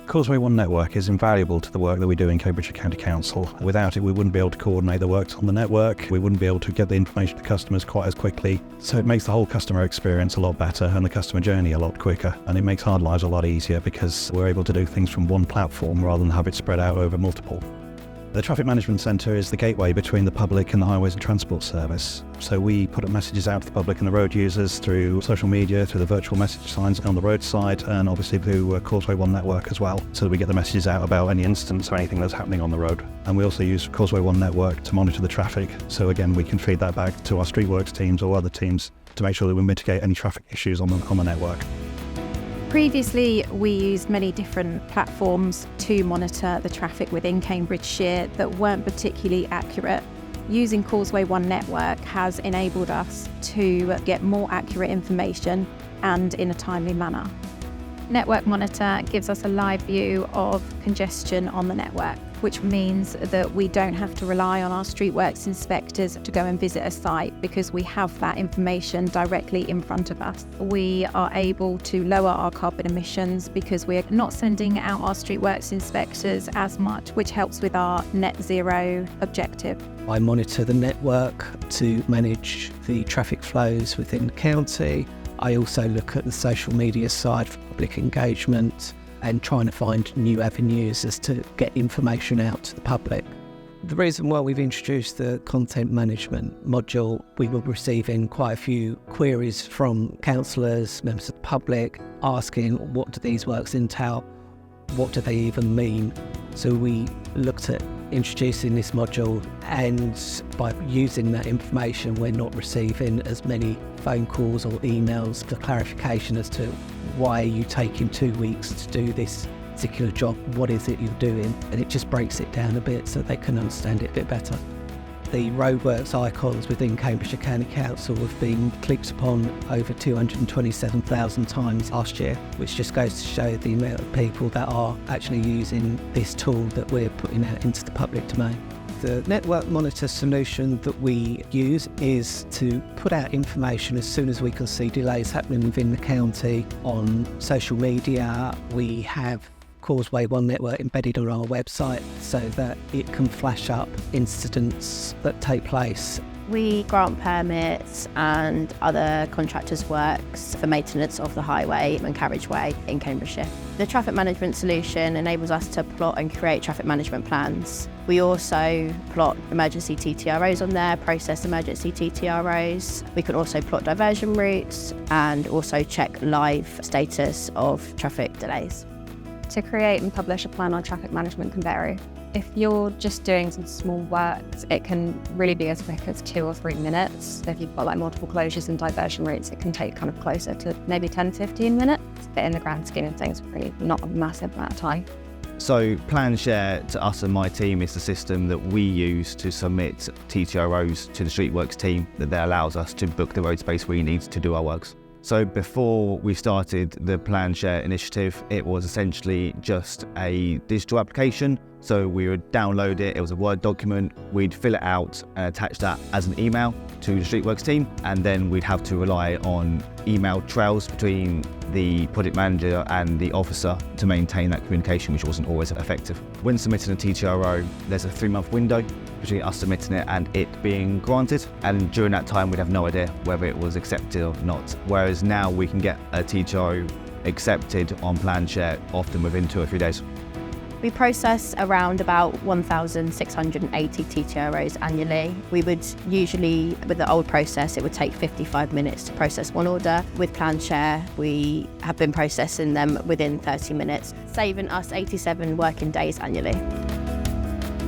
Causeway One Network is invaluable to the work that we do in Cambridgeshire County Council. Without it, we wouldn't be able to coordinate the works on the network. We wouldn't be able to get the information to customers quite as quickly. So it makes the whole customer experience a lot better and the customer journey a lot quicker. And it makes our lives a lot easier because we're able to do things from one platform rather than have it spread out over multiple. The Traffic Management Centre is the gateway between the public and the Highways and Transport Service. So we put messages out to the public and the road users through social media, through the virtual message signs on the roadside, and obviously through Causeway One Network as well, so that we get the messages out about any incidents or anything that's happening on the road. And we also use Causeway One Network to monitor the traffic. So again, we can feed that back to our streetworks teams or other teams to make sure that we mitigate any traffic issues on the network. Previously, we used many different platforms to monitor the traffic within Cambridgeshire that weren't particularly accurate. Using Causeway One Network has enabled us to get more accurate information and in a timely manner. Network Monitor gives us a live view of congestion on the network, which means that we don't have to rely on our streetworks inspectors to go and visit a site because we have that information directly in front of us. We are able to lower our carbon emissions because we're not sending out our streetworks inspectors as much, which helps with our net zero objective. I monitor the network to manage the traffic flows within the county. I also look at the social media side for public engagement and trying to find new avenues as to get information out to the public. The reason why we've introduced the content management module, we were receiving quite a few queries from councillors, members of the public, asking what do these works entail, what do they even mean? So we looked at introducing this module, and by using that information we're not receiving as many phone calls or emails for clarification as to why are you taking 2 weeks to do this particular job, what is it you're doing, and it just breaks it down a bit so they can understand it a bit better. The roadworks icons within Cambridgeshire County Council have been clicked upon over 227,000 times last year, which just goes to show the amount of people that are actually using this tool that we're putting out into the public domain. The Network Monitor solution that we use is to put out information as soon as we can see delays happening within the county on social media. We have Causeway One Network embedded on our website so that it can flash up incidents that take place. We grant permits and other contractors' works for maintenance of the highway and carriageway in Cambridgeshire. The traffic management solution enables us to plot and create traffic management plans. We also plot emergency TTROs on there, process emergency TTROs. We can also plot diversion routes and also check live status of traffic delays. To create and publish a plan on traffic management can vary. If you're just doing some small works, it can really be as quick as 2 or 3 minutes. If you've got like multiple closures and diversion routes, it can take kind of closer to maybe 10, 15 minutes. But in the grand scheme of things, really not a massive amount of time. So PlanShare to us and my team is the system that we use to submit TTROs to the Streetworks team that allows us to book the road space we need to do our works. So before we started the PlanShare initiative, it was essentially just a digital application. So we would download it, it was a Word document, we'd fill it out and attach that as an email to the Streetworks team, and then we'd have to rely on email trails between the project manager and the officer to maintain that communication, which wasn't always effective. When submitting a TTRO, there's a 3-month window between us submitting it and it being granted, and during that time we'd have no idea whether it was accepted or not. Whereas now we can get a TTRO accepted on PlanShare often within 2 or 3 days. We process around about 1,680 TTROs annually. We would usually, with the old process, it would take 55 minutes to process one order. With PlanShare, we have been processing them within 30 minutes, saving us 87 working days annually.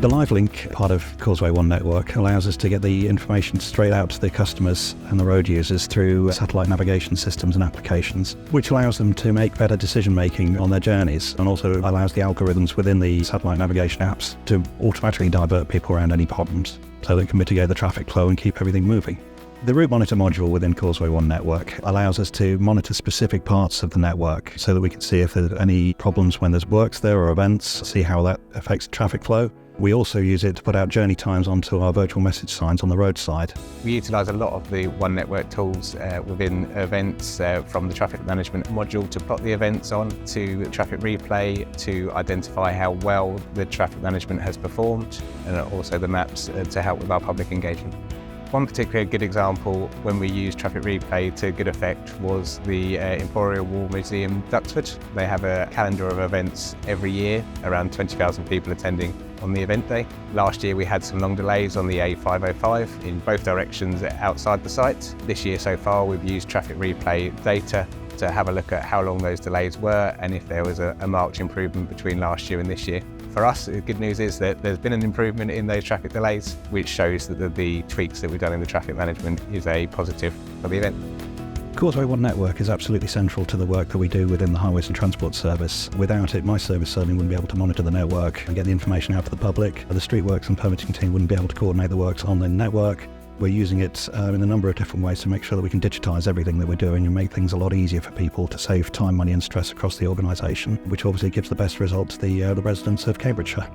The Live Link part of Causeway One Network allows us to get the information straight out to the customers and the road users through satellite navigation systems and applications, which allows them to make better decision making on their journeys, and also allows the algorithms within the satellite navigation apps to automatically divert people around any problems so they can mitigate the traffic flow and keep everything moving. The Route Monitor module within Causeway One Network allows us to monitor specific parts of the network so that we can see if there's any problems when there's works there or events, see how that affects traffic flow. We also use it to put out journey times onto our virtual message signs on the roadside. We utilise a lot of the one.network tools within events, from the traffic management module to plot the events on, to traffic replay, to identify how well the traffic management has performed, and also the maps to help with our public engagement. One particular good example when we used traffic replay to good effect was the Imperial War Museum, Duxford. They have a calendar of events every year, around 20,000 people attending on the event day. Last year we had some long delays on the A505 in both directions outside the site. This year so far we've used traffic replay data to have a look at how long those delays were and if there was a marked improvement between last year and this year. For us, the good news is that there's been an improvement in those traffic delays, which shows that the tweaks that we've done in the traffic management is a positive for the event. Causeway One.network is absolutely central to the work that we do within the Highways and Transport Service. Without it, my service certainly wouldn't be able to monitor the network and get the information out to the public. The street works and permitting team wouldn't be able to coordinate the works on the network. We're using it in a number of different ways to make sure that we can digitise everything that we're doing and make things a lot easier for people to save time, money and stress across the organisation, which obviously gives the best result to the residents of Cambridgeshire.